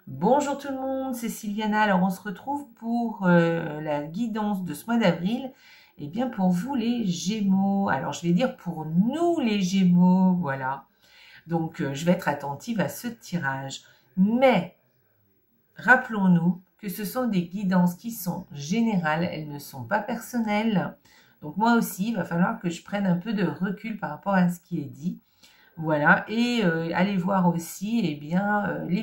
Bonjour tout le monde, c'est Sylviana. Alors on se retrouve pour la guidance de ce mois d'avril. Et bien pour vous les Gémeaux. Alors je vais dire pour nous les Gémeaux, voilà. Donc je vais être attentive à ce tirage. Mais rappelons-nous que ce sont des guidances qui sont générales, elles ne sont pas personnelles. Donc moi aussi, il va falloir que je prenne un peu de recul par rapport à ce qui est dit. Voilà, et allez voir aussi les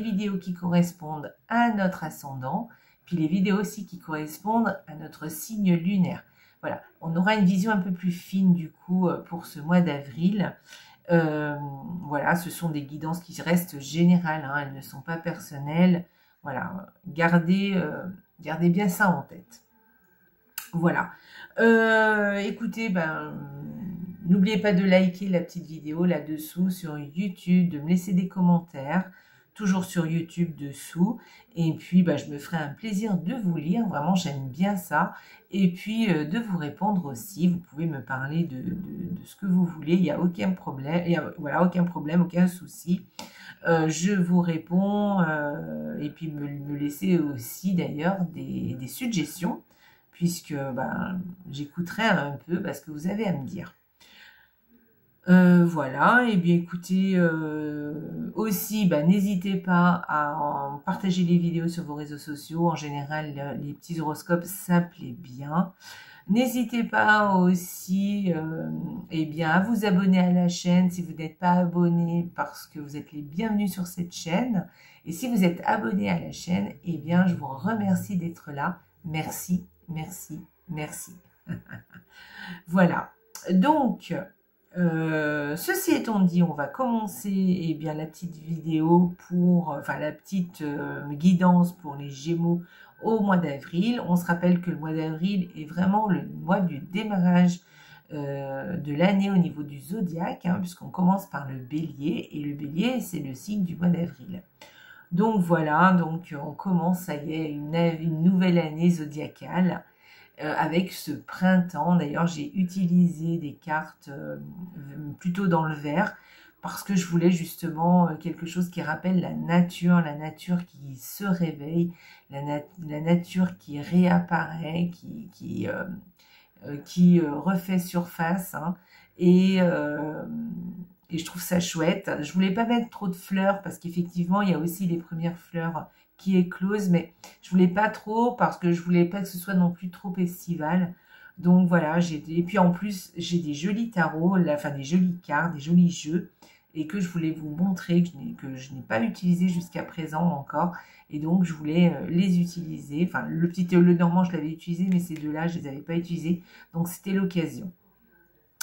vidéos qui correspondent à notre ascendant, puis les vidéos aussi qui correspondent à notre signe lunaire. Voilà, on aura une vision un peu plus fine du coup pour ce mois d'avril. Voilà, ce sont des guidances qui restent générales, hein, elles ne sont pas personnelles. Voilà, gardez bien ça en tête. Voilà. Écoutez, n'oubliez pas de liker la petite vidéo là-dessous sur YouTube, de me laisser des commentaires, toujours sur YouTube dessous. Et puis, je me ferai un plaisir de vous lire. Vraiment, j'aime bien ça. Et puis, de vous répondre aussi. Vous pouvez me parler de ce que vous voulez. Il n'y a aucun problème. Voilà, aucun problème, aucun souci. Je vous réponds et puis me laisser aussi d'ailleurs des suggestions puisque j'écouterai un peu ce que vous avez à me dire. Voilà, et bien écoutez, aussi, n'hésitez pas à partager les vidéos sur vos réseaux sociaux. En général, les petits horoscopes, ça plaît bien. N'hésitez pas aussi à vous abonner à la chaîne si vous n'êtes pas abonné parce que vous êtes les bienvenus sur cette chaîne. Et si vous êtes abonné à la chaîne, je vous remercie d'être là. Merci, merci, merci. Voilà. Donc, ceci étant dit, on va commencer la petite vidéo la petite guidance pour les Gémeaux au mois d'avril. On se rappelle que le mois d'avril est vraiment le mois du démarrage de l'année au niveau du zodiaque, hein, puisqu'on commence par le Bélier, et le Bélier, c'est le signe du mois d'avril. Donc voilà, on commence, ça y est, une nouvelle année zodiacale avec ce printemps. D'ailleurs, j'ai utilisé des cartes plutôt dans le vert parce que je voulais justement quelque chose qui rappelle la nature qui se réveille, la nature qui réapparaît, qui refait surface, hein, et je trouve ça chouette. Je voulais pas mettre trop de fleurs parce qu'effectivement, il y a aussi les premières fleurs qui éclosent, mais je voulais pas trop parce que je voulais pas que ce soit non plus trop estival. Donc voilà, et puis en plus, j'ai des jolis tarots, des jolies cartes, des jolis jeux, et que je voulais vous montrer, que je n'ai pas utilisé jusqu'à présent encore. Et donc, je voulais les utiliser. Enfin, le petit le normand, je l'avais utilisé, mais ces deux-là, je les avais pas utilisés. Donc, c'était l'occasion.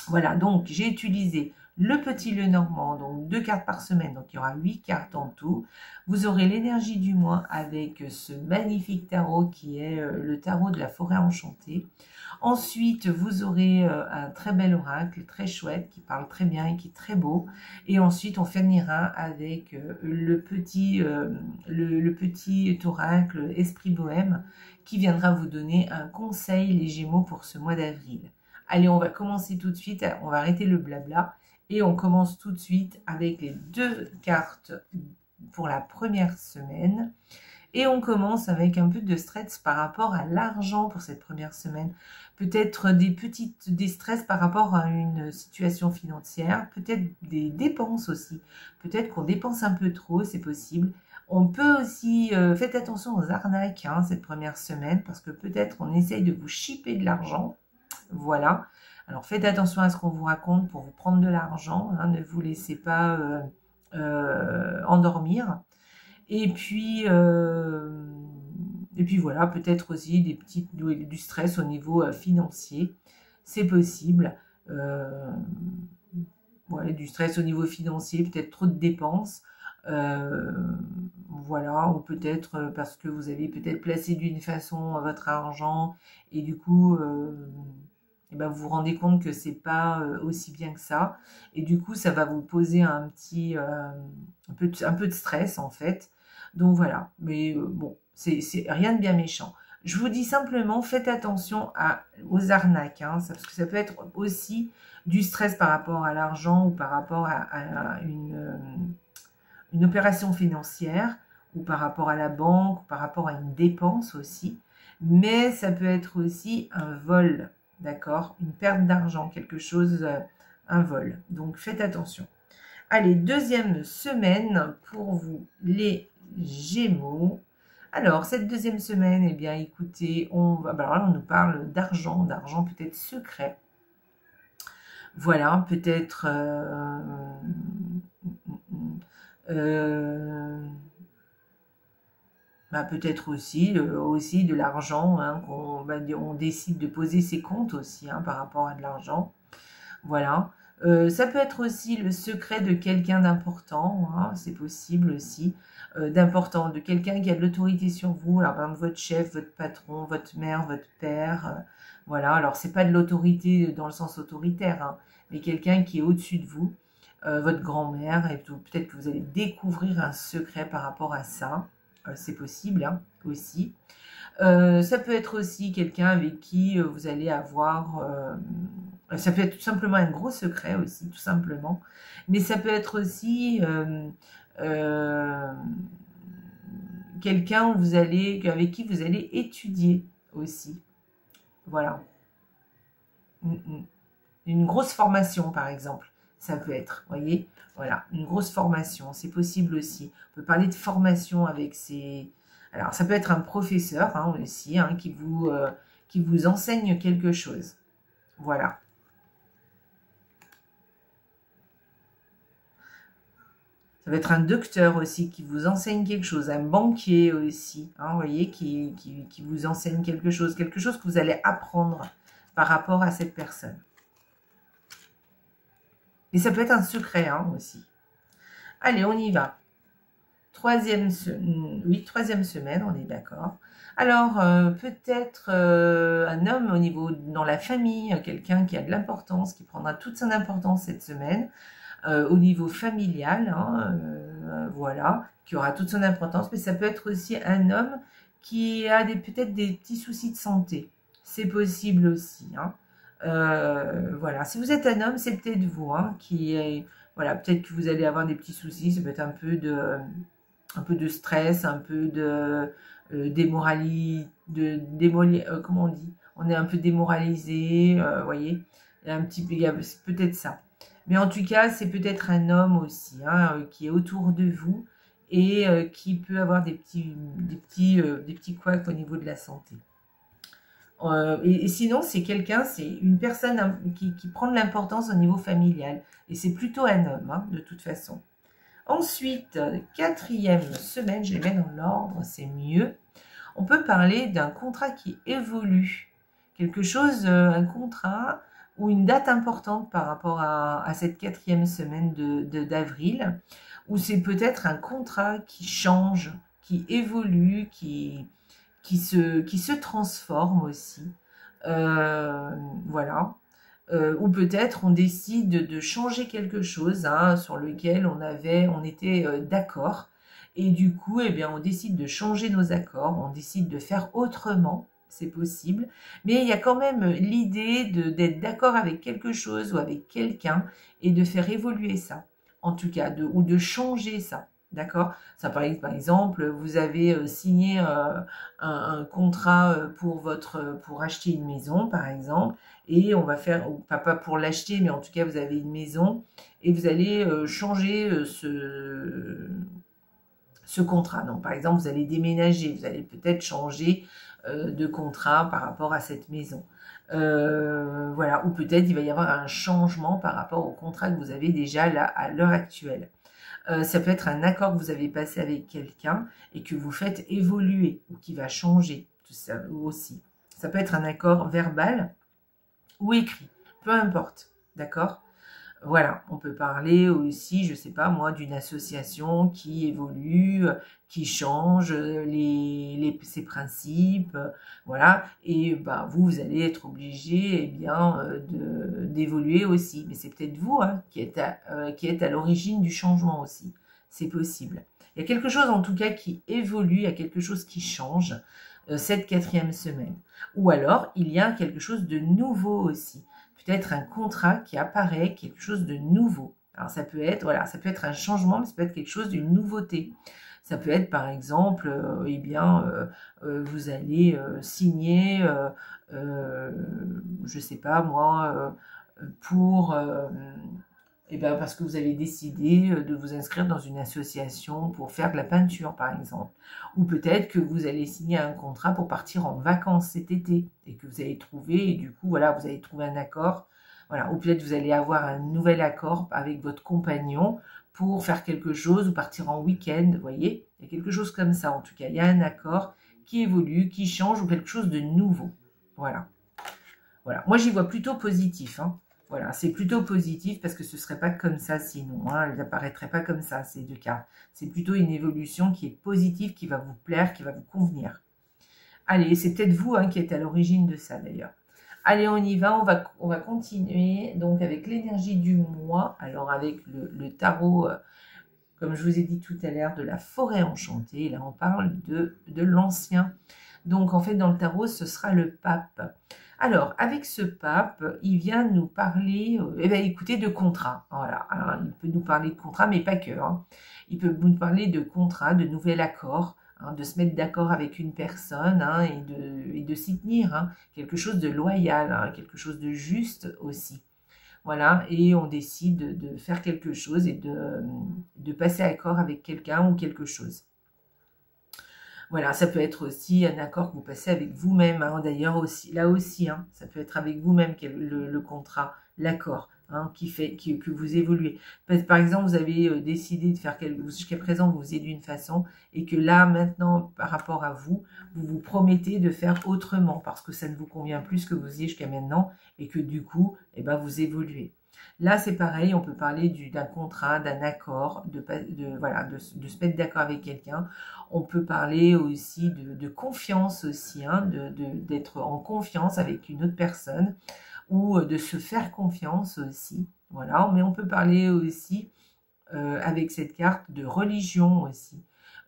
Voilà, donc j'ai utilisé le petit le normand, donc 2 cartes par semaine, donc il y aura 8 cartes en tout. Vous aurez l'énergie du mois avec ce magnifique tarot qui est le tarot de la forêt enchantée. Ensuite, vous aurez un très bel oracle, très chouette, qui parle très bien et qui est très beau. Et ensuite, on finira avec le petit oracle Esprit Bohème qui viendra vous donner un conseil les Gémeaux pour ce mois d'avril. Allez, on va commencer tout de suite, on va arrêter le blabla et on commence tout de suite avec les 2 cartes pour la première semaine. Et on commence avec un peu de stress par rapport à l'argent pour cette première semaine. Peut-être des stress par rapport à une situation financière, peut-être des dépenses aussi. Peut-être qu'on dépense un peu trop, c'est possible. On peut aussi, faites attention aux arnaques cette première semaine, parce que peut-être on essaye de vous chipper de l'argent. Voilà. Alors faites attention à ce qu'on vous raconte pour vous prendre de l'argent. Hein, ne vous laissez pas endormir. Et puis voilà, peut-être aussi du stress au niveau financier. C'est possible. Du stress au niveau financier, peut-être trop de dépenses. Voilà, ou peut-être parce que vous avez peut-être placé d'une façon votre argent et du coup vous vous rendez compte que c'est pas aussi bien que ça, et du coup ça va vous poser un peu de stress en fait. Donc voilà, mais bon, c'est rien de bien méchant. Je vous dis simplement, faites attention aux arnaques, hein, parce que ça peut être aussi du stress par rapport à l'argent ou par rapport à une opération financière, ou par rapport à la banque, ou par rapport à une dépense aussi. Mais ça peut être aussi un vol, d'accord? Une perte d'argent, quelque chose, un vol. Donc faites attention. Allez, deuxième semaine pour vous, les Gémeaux. Alors, cette deuxième semaine, eh bien, écoutez, alors là, on nous parle d'argent peut-être secret. Voilà, peut-être peut-être aussi de l'argent, hein, on décide de poser ses comptes aussi, hein, par rapport à de l'argent. Voilà. Ça peut être aussi le secret de quelqu'un d'important, hein, c'est possible aussi, d'important, de quelqu'un qui a de l'autorité sur vous, alors par exemple votre chef, votre patron, votre mère, votre père, voilà, alors c'est pas de l'autorité dans le sens autoritaire, hein, mais quelqu'un qui est au-dessus de vous, votre grand-mère, et peut-être que vous allez découvrir un secret par rapport à ça, c'est possible, hein, aussi. Ça peut être aussi quelqu'un avec qui vous allez avoir... ça peut être tout simplement un gros secret aussi, tout simplement. Mais ça peut être aussi quelqu'un avec qui vous allez étudier aussi. Voilà. Une grosse formation, par exemple. Ça peut être, voyez. Voilà, une grosse formation, c'est possible aussi. On peut parler de formation avec ces... Alors, ça peut être un professeur, hein, aussi, hein, qui vous enseigne quelque chose. Voilà. Ça va être un docteur aussi qui vous enseigne quelque chose, un banquier aussi, hein, vous voyez, qui vous enseigne quelque chose que vous allez apprendre par rapport à cette personne. Et ça peut être un secret, hein, aussi. Allez, on y va. Troisième semaine, on est d'accord. Alors, peut-être un homme dans la famille, quelqu'un qui a de l'importance, qui prendra toute son importance cette semaine, au niveau familial, hein, voilà, qui aura toute son importance, mais ça peut être aussi un homme qui a peut-être des petits soucis de santé. C'est possible aussi, hein. Voilà, si vous êtes un homme, c'est peut-être vous, hein, voilà, peut-être que vous allez avoir des petits soucis, ça peut être un peu de stress, un peu de comment on dit, on est un peu démoralisé, voyez, il y a peut-être ça. Mais en tout cas, c'est peut-être un homme aussi, hein, qui est autour de vous et qui peut avoir des petits couacs au niveau de la santé. Et sinon, c'est une personne qui prend de l'importance au niveau familial. Et c'est plutôt un homme, hein, de toute façon. Ensuite, quatrième semaine, je les mets dans l'ordre, c'est mieux. On peut parler d'un contrat qui évolue. Un contrat ou une date importante par rapport à cette quatrième semaine d'avril, où c'est peut-être un contrat qui change, qui évolue, qui se transforme aussi. Voilà. Ou peut-être on décide de changer quelque chose, hein, sur lequel on était d'accord. Et du coup, eh bien, on décide de changer nos accords, on décide de faire autrement, c'est possible. Mais il y a quand même l'idée d'être d'accord avec quelque chose ou avec quelqu'un et de faire évoluer ça, en tout cas, ou de changer ça. D'accord? Ça, par exemple, vous avez signé un contrat pour acheter une maison, par exemple, et on va faire, pas pour l'acheter, mais en tout cas, vous avez une maison, et vous allez changer ce contrat. Donc, par exemple, vous allez déménager, vous allez peut-être changer de contrat par rapport à cette maison. Voilà, ou peut-être il va y avoir un changement par rapport au contrat que vous avez déjà là, à l'heure actuelle. Ça peut être un accord que vous avez passé avec quelqu'un et que vous faites évoluer ou qui va changer, tout ça aussi. Ça peut être un accord verbal ou écrit, peu importe, d'accord? Voilà, on peut parler aussi, je ne sais pas moi, d'une association qui évolue, qui change ses principes, voilà, et bah, vous allez être obligé, eh bien, d'évoluer aussi. Mais c'est peut-être vous, hein, qui êtes à l'origine du changement aussi, c'est possible. Il y a quelque chose en tout cas qui évolue, il y a quelque chose qui change cette quatrième semaine. Ou alors, il y a quelque chose de nouveau aussi. Peut-être un contrat qui apparaît, quelque chose de nouveau. Alors ça peut être un changement, mais ça peut être quelque chose d'une nouveauté. Ça peut être par exemple, eh bien, vous allez signer, je sais pas moi, pour eh ben, parce que vous avez décidé de vous inscrire dans une association pour faire de la peinture, par exemple. Ou peut-être que vous allez signer un contrat pour partir en vacances cet été et que vous allez trouver, et du coup, voilà, vous allez trouver un accord. Voilà. Ou peut-être vous allez avoir un nouvel accord avec votre compagnon pour faire quelque chose ou partir en week-end, vous voyez. Il y a quelque chose comme ça, en tout cas. Il y a un accord qui évolue, qui change ou quelque chose de nouveau. Voilà. Voilà. Moi, j'y vois plutôt positif, hein. Voilà, c'est plutôt positif parce que ce ne serait pas comme ça sinon, hein, elles n'apparaîtraient pas comme ça, ces deux cartes. C'est plutôt une évolution qui est positive, qui va vous plaire, qui va vous convenir. Allez, c'est peut-être vous hein, qui êtes à l'origine de ça d'ailleurs. Allez, on y va, on va continuer donc avec l'énergie du mois, alors avec le tarot, comme je vous ai dit tout à l'heure, de la forêt enchantée. Là, on parle de l'ancien. Donc, en fait, dans le tarot, ce sera le pape. Alors, avec ce pape, il vient nous parler, eh bien, écoutez, de contrat. Voilà. Alors, il peut nous parler de contrat, mais pas que. Hein. Il peut nous parler de contrat, de nouvel accord, hein, de se mettre d'accord avec une personne hein, et de s'y tenir. Hein. Quelque chose de loyal, hein, quelque chose de juste aussi. Voilà, et on décide de faire quelque chose et de passer accord avec quelqu'un ou quelque chose. Voilà, ça peut être aussi un accord que vous passez avec vous-même. Hein. D'ailleurs, aussi, là aussi, hein, ça peut être avec vous-même le contrat, l'accord hein, que vous évoluez. Par exemple, vous avez décidé de faire jusqu'à présent, vous faisiez d'une façon et que là, maintenant, par rapport à vous, vous vous promettez de faire autrement parce que ça ne vous convient plus ce que vous faisiez jusqu'à maintenant et que du coup, eh ben, vous évoluez. Là, c'est pareil, on peut parler d'un contrat, d'un accord, voilà, de se mettre d'accord avec quelqu'un. On peut parler aussi de confiance aussi, hein, d'être en confiance avec une autre personne ou de se faire confiance aussi. Voilà, mais on peut parler aussi avec cette carte de religion aussi.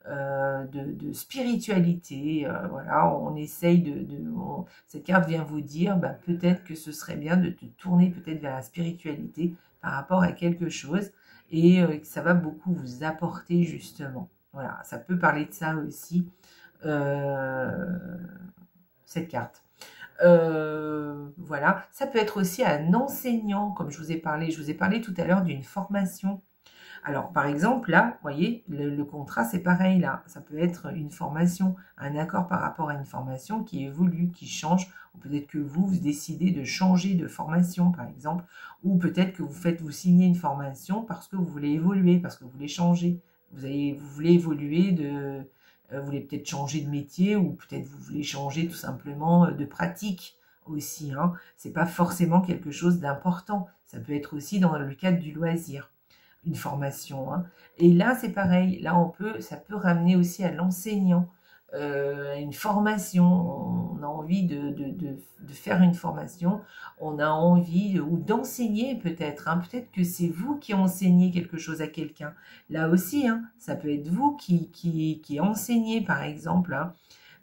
De spiritualité, voilà, on essaye cette carte vient vous dire, bah, peut-être que ce serait bien de te tourner peut-être vers la spiritualité par rapport à quelque chose et que ça va beaucoup vous apporter justement. Voilà, ça peut parler de ça aussi, cette carte. Voilà, ça peut être aussi un enseignant, comme je vous ai parlé tout à l'heure d'une formation. Alors, par exemple, là, vous voyez, le contrat, c'est pareil, là. Ça peut être une formation, un accord par rapport à une formation qui évolue, qui change. Ou peut-être que vous décidez de changer de formation, par exemple. Ou peut-être que vous signez une formation parce que vous voulez évoluer, parce que vous voulez changer. Vous voulez évoluer vous voulez peut-être changer de métier ou peut-être vous voulez changer tout simplement de pratique aussi. Hein. C'est pas forcément quelque chose d'important. Ça peut être aussi dans le cadre du loisir. Une formation. Hein. Et là, c'est pareil. Là, ça peut ramener aussi à l'enseignant, une formation. On a envie de faire une formation. On a envie ou d'enseigner peut-être. Hein. Peut-être que c'est vous qui enseignez quelque chose à quelqu'un. Là aussi, hein, ça peut être vous qui enseignez, par exemple. Hein.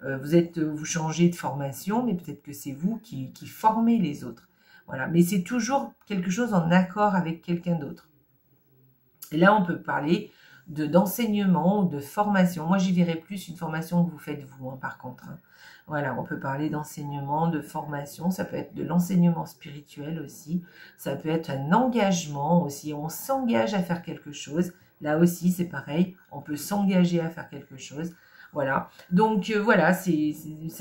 Vous changez de formation, mais peut-être que c'est vous qui formez les autres. Voilà. Mais c'est toujours quelque chose en accord avec quelqu'un d'autre. Et là, on peut parler d'enseignement ou de formation. Moi, j'y verrais plus une formation que vous faites vous, hein, par contre. Hein. Voilà, on peut parler d'enseignement, de formation. Ça peut être de l'enseignement spirituel aussi. Ça peut être un engagement aussi. On s'engage à faire quelque chose. Là aussi, c'est pareil. On peut s'engager à faire quelque chose. Voilà. Donc, voilà, ça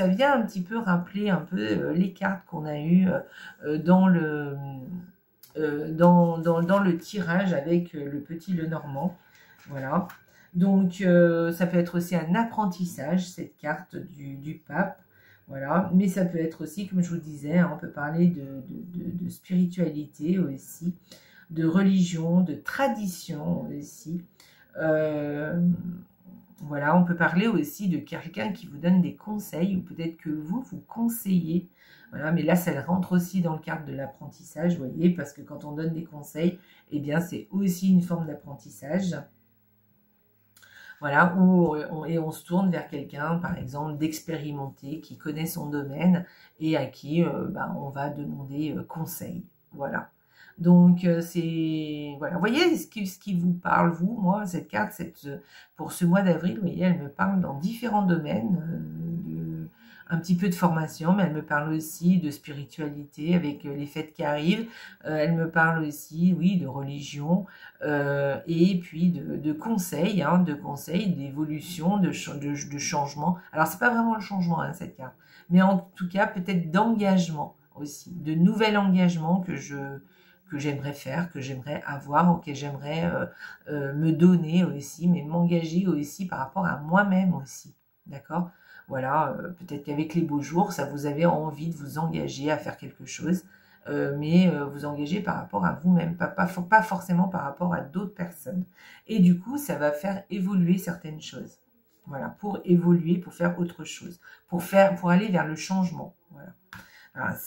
vient un petit peu rappeler un peu les cartes qu'on a eues dans le tirage avec le petit Lenormand. Voilà. Donc, ça peut être aussi un apprentissage, cette carte du pape. Voilà. Mais ça peut être aussi, comme je vous disais, hein, on peut parler de spiritualité aussi, de religion, de tradition aussi. Voilà, on peut parler aussi de quelqu'un qui vous donne des conseils ou peut-être que vous conseillez. Voilà, mais là, ça rentre aussi dans le cadre de l'apprentissage, vous voyez, parce que quand on donne des conseils, eh bien, c'est aussi une forme d'apprentissage. Voilà, et on se tourne vers quelqu'un, par exemple, d'expérimenté, qui connaît son domaine et à qui on va demander conseil. Voilà. Donc, voilà. Vous voyez ce qui vous parle, vous, moi, cette carte, pour ce mois d'avril, vous voyez, elle me parle dans différents domaines, un petit peu de formation, mais elle me parle aussi de spiritualité avec les fêtes qui arrivent. Elle me parle aussi, oui, de religion, et puis de conseils, d'évolution, de changement. Alors, c'est pas vraiment le changement, hein, cette carte, mais en tout cas, peut-être d'engagement aussi, de nouvel engagement que j'aimerais faire, que j'aimerais avoir, auquel j'aimerais me donner aussi, mais m'engager aussi par rapport à moi-même aussi, d'accord? Voilà, peut-être qu'avec les beaux jours, ça vous avez envie de vous engager à faire quelque chose, mais vous engager par rapport à vous-même, pas forcément par rapport à d'autres personnes. Et du coup, ça va faire évoluer certaines choses. Voilà, pour évoluer, pour faire autre chose, pour aller vers le changement. Voilà. Alors,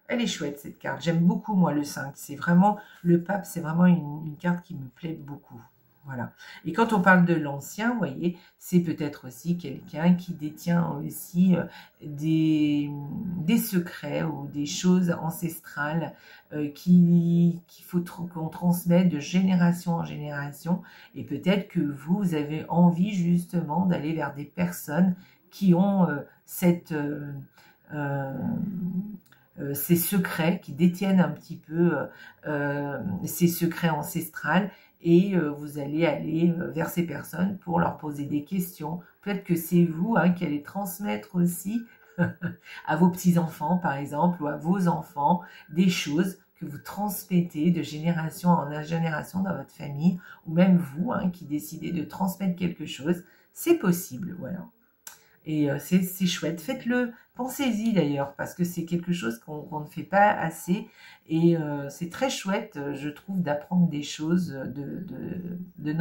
elle est chouette cette carte. J'aime beaucoup moi le 5. C'est vraiment, le pape, c'est vraiment une carte qui me plaît beaucoup. Voilà. Et quand on parle de l'ancien, vous voyez, c'est peut-être aussi quelqu'un qui détient aussi des secrets ou des choses ancestrales qu'il faut qu'on transmette de génération en génération. Et peut-être que vous avez envie justement d'aller vers des personnes qui ont ces secrets, qui détiennent un petit peu ces secrets ancestrales, et vous allez aller vers ces personnes pour leur poser des questions. Peut-être que c'est vous qui allez transmettre aussi à vos petits-enfants, par exemple, ou à vos enfants, des choses que vous transmettez de génération en génération dans votre famille, ou même vous qui décidez de transmettre quelque chose. C'est possible, voilà. Et c'est chouette. Faites-le, pensez-y d'ailleurs, parce que c'est quelque chose qu'on ne fait pas assez. Et c'est très chouette, je trouve, d'apprendre des choses de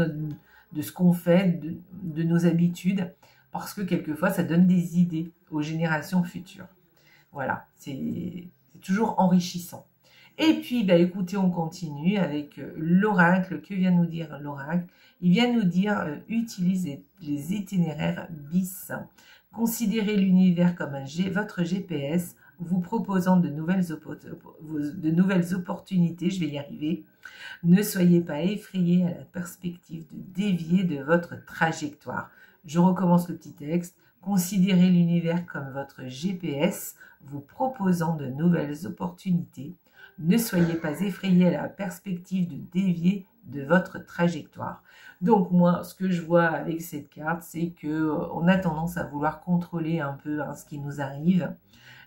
ce qu'on fait, de nos habitudes, parce que quelquefois, ça donne des idées aux générations futures. Voilà, c'est toujours enrichissant. Et puis, bah, écoutez, on continue avec l'oracle. Que vient nous dire l'oracle? Il vient nous dire utilisez les itinéraires bis. Considérez l'univers comme votre GPS, vous proposant de nouvelles opportunités. Je vais y arriver. Ne soyez pas effrayés à la perspective de dévier de votre trajectoire. Je recommence le petit texte. Considérez l'univers comme votre GPS, vous proposant de nouvelles opportunités. Ne soyez pas effrayés à la perspective de dévier de votre trajectoire. Donc moi, ce que je vois avec cette carte, c'est que on a tendance à vouloir contrôler un peu ce qui nous arrive,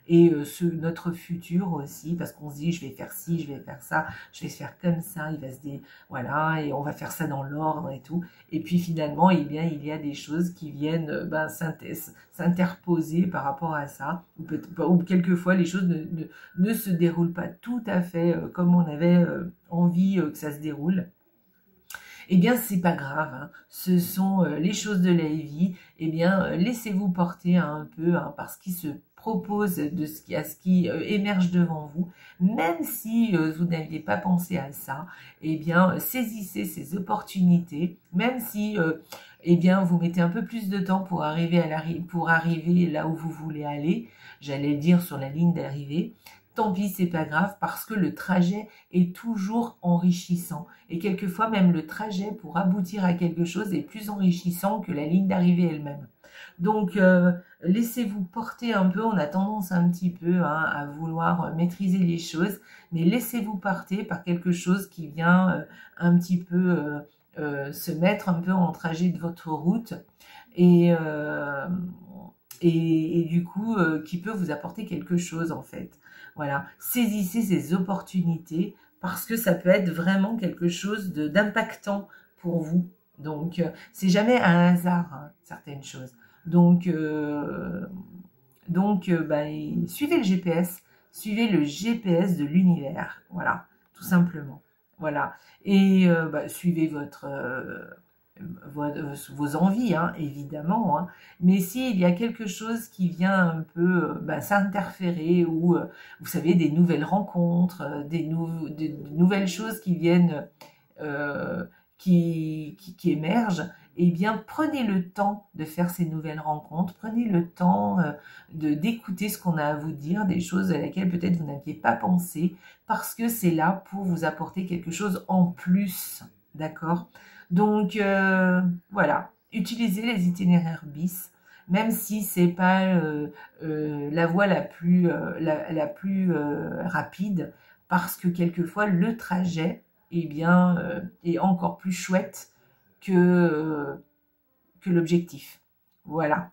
et notre futur aussi, parce qu'on se dit je vais faire ci, je vais faire ça, je vais se faire comme ça, voilà, et on va faire ça dans l'ordre et tout. Et puis finalement, eh bien, il y a des choses qui viennent s'interposer par rapport à ça, ou quelquefois les choses ne se déroulent pas tout à fait comme on avait envie que ça se déroule. Eh bien, c'est pas grave, ce sont les choses de la vie. Eh bien, laissez-vous porter un peu par ce qui se propose, à ce qui émerge devant vous, même si vous n'aviez pas pensé à ça. Eh bien, saisissez ces opportunités, même si eh bien, vous mettez un peu plus de temps pour arriver là où vous voulez aller. J'allais dire sur la ligne d'arrivée. Tant pis, c'est pas grave, parce que le trajet est toujours enrichissant. Et quelquefois, même le trajet pour aboutir à quelque chose est plus enrichissant que la ligne d'arrivée elle-même. Donc, laissez-vous porter un peu. On a tendance un petit peu à vouloir maîtriser les choses, mais laissez-vous porter par quelque chose qui vient un petit peu se mettre un peu en trajet de votre route, et du coup, qui peut vous apporter quelque chose en fait. Voilà, saisissez ces opportunités, parce que ça peut être vraiment quelque chose d'impactant pour vous. Donc, c'est jamais un hasard, certaines choses. Donc, suivez le GPS, suivez le GPS de l'univers. Voilà, tout simplement. Voilà, et suivez vos envies, évidemment, mais s'il y a quelque chose qui vient un peu s'interférer, ou vous savez, des nouvelles rencontres, des nouvelles choses qui viennent, qui émergent, eh bien, prenez le temps de faire ces nouvelles rencontres, prenez le temps d'écouter ce qu'on a à vous dire, des choses à laquelle peut-être vous n'aviez pas pensé, parce que c'est là pour vous apporter quelque chose en plus, d'accord? Donc, voilà, utilisez les itinéraires bis, même si c'est pas la voie la plus, rapide, parce que quelquefois, le trajet, eh bien, est encore plus chouette que l'objectif. Voilà.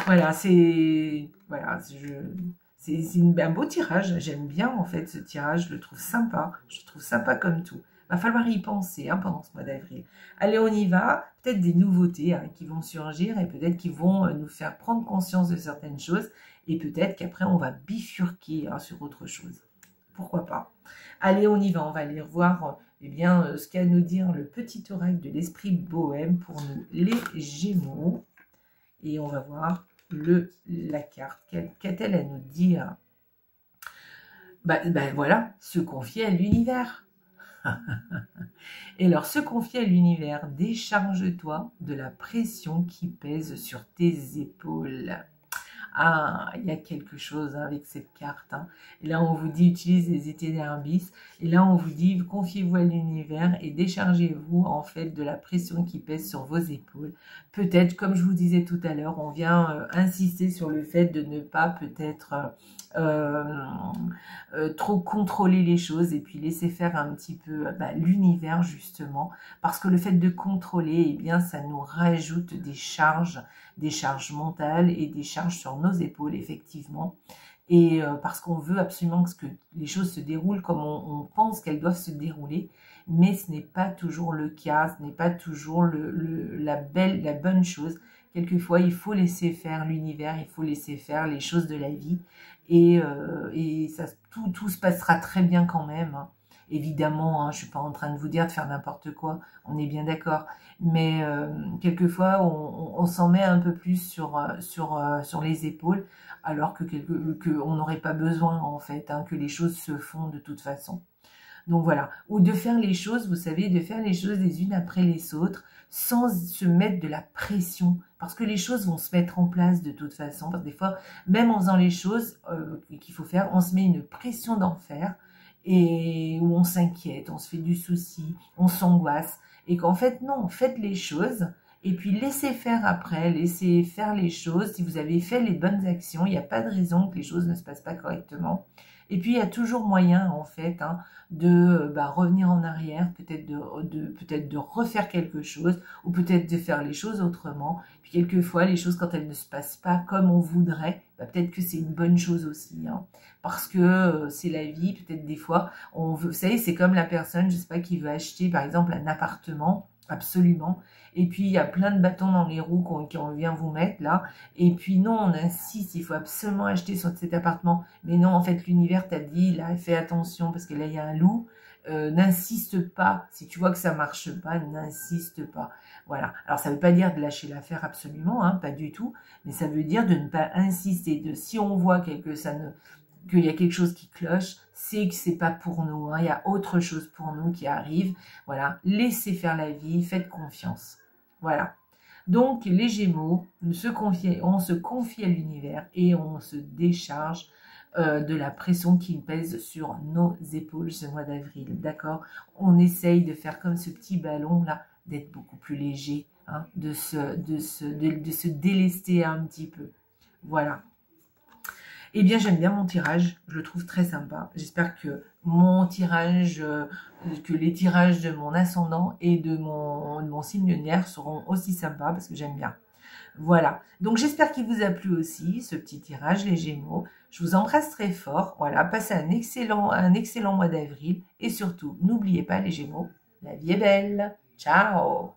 Voilà, c'est un beau tirage. J'aime bien en fait ce tirage. Je le trouve sympa. Je le trouve sympa comme tout. Va falloir y penser hein, pendant ce mois d'avril. Allez, on y va. Peut-être des nouveautés hein, qui vont surgir et peut-être qui vont nous faire prendre conscience de certaines choses et peut-être qu'après on va bifurquer hein, sur autre chose. Pourquoi pas? Allez, on y va. On va aller revoir eh bien, ce qu'a à nous dire le petit oracle de l'esprit bohème pour nous, les Gémeaux. Et on va voir la carte. Qu'a-t-elle à nous dire? Voilà, se confier à l'univers. Et alors, se confier à l'univers, décharge-toi de la pression qui pèse sur tes épaules. Ah, il y a quelque chose hein, avec cette carte. Hein. Et là, on vous dit, utilise les itinéraires bis. Et là, on vous dit, confiez-vous à l'univers et déchargez-vous en fait de la pression qui pèse sur vos épaules. Peut-être, comme je vous disais tout à l'heure, on vient insister sur le fait de ne pas peut-être trop contrôler les choses et puis laisser faire un petit peu l'univers justement. Parce que le fait de contrôler, eh bien, ça nous rajoute des charges mentales et des charges sur nos épaules, effectivement. Et parce qu'on veut absolument que les choses se déroulent comme on pense qu'elles doivent se dérouler, mais ce n'est pas toujours le cas, ce n'est pas toujours la bonne chose. Quelquefois, il faut laisser faire l'univers, il faut laisser faire les choses de la vie, et ça, tout se passera très bien quand même. Hein. Évidemment, hein, je suis pas en train de vous dire de faire n'importe quoi, on est bien d'accord. Mais quelquefois, on s'en met un peu plus sur les épaules, alors que on n'aurait pas besoin, en fait, hein, que les choses se font de toute façon. Donc voilà, ou de faire les choses, vous savez, de faire les choses les unes après les autres, sans se mettre de la pression, parce que les choses vont se mettre en place de toute façon, parce que des fois, même en faisant les choses qu'il faut faire, on se met une pression d'en faire, et où on s'inquiète, on se fait du souci, on s'angoisse, et qu'en fait, non, faites les choses, et puis laissez faire après, laissez faire les choses. Si vous avez fait les bonnes actions, il n'y a pas de raison que les choses ne se passent pas correctement. Et puis, il y a toujours moyen, en fait, hein, de revenir en arrière, peut-être de refaire quelque chose, ou peut-être de faire les choses autrement. Puis, quelquefois, les choses, quand elles ne se passent pas comme on voudrait, peut-être que c'est une bonne chose aussi, hein, parce que c'est la vie. Peut-être des fois, vous savez, c'est comme la personne, je sais pas, qui veut acheter, par exemple, un appartement, absolument. Et puis, il y a plein de bâtons dans les roues qu'on vient vous mettre là. Et puis, non, on insiste, il faut absolument acheter sur cet appartement. Mais non, en fait, l'univers t'a dit, là, fais attention parce que là, il y a un loup. N'insiste pas. Si tu vois que ça marche pas, n'insiste pas. Voilà. Alors, ça veut pas dire de lâcher l'affaire absolument, hein, pas du tout. Mais ça veut dire de ne pas insister. Si on voit qu'il y a quelque chose qui cloche, c'est que c'est pas pour nous. Hein. Il y a autre chose pour nous qui arrive. Voilà. Laissez faire la vie. Faites confiance. Voilà. Donc, les Gémeaux, on se confie à l'univers et on se décharge de la pression qui pèse sur nos épaules ce mois d'avril. D'accord? On essaye de faire comme ce petit ballon là, d'être beaucoup plus léger, hein, de se délester un petit peu. Voilà. Eh bien, j'aime bien mon tirage, je le trouve très sympa. J'espère que mon tirage, que les tirages de mon ascendant et de mon signe lunaire seront aussi sympas parce que j'aime bien. Voilà, donc j'espère qu'il vous a plu aussi, ce petit tirage, les Gémeaux. Je vous embrasse très fort. Voilà, passez un excellent mois d'avril. Et surtout, n'oubliez pas les Gémeaux, la vie est belle. Ciao!